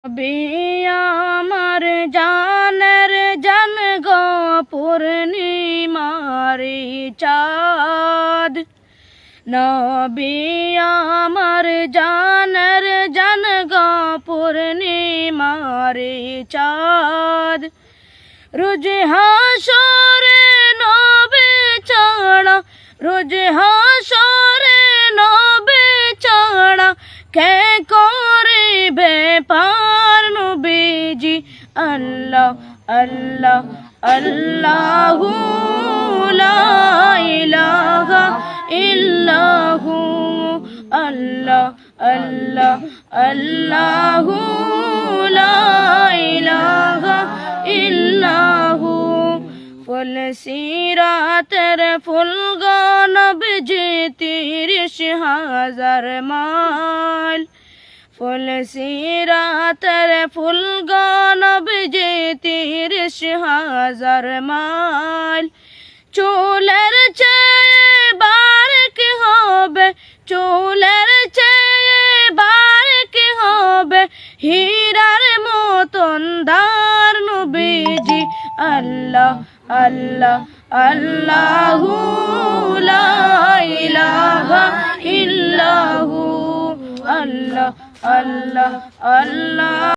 নবী আমার জানের জান গো পূর্ণিমার চাঁদ, নবী আমার জানের জান গো পূর্ণিমার চাঁদ। রোজ হাসরে নবী ছাড়া, রোজ হাসরে নবী ছাড়া কে করিবে পার নবীজি। আল্লাহ আল্লাহ আল্লাহু লা ইলাহা ইল্লাহু, আল্লাহ আল্লাহ আল্লাহু লা ইলাহা ইল্লাহু। ফুল সিরাতের ফুল গো নবীজি ৩০,০০০ মাইল, ফুল সিরাতের ফুল গো নবীজি ৩০,০০০ মাইল। চুলের চেয়ে বারিক হবে, চুলের চেয়ে বারিক হবে হীরার মতন দার নবীজি। আল্লাহ আল্লাহ আল্লাহু লা ইলাহা ইল্লাহু, আল্লাহ আল্লাহ আল্লাহ।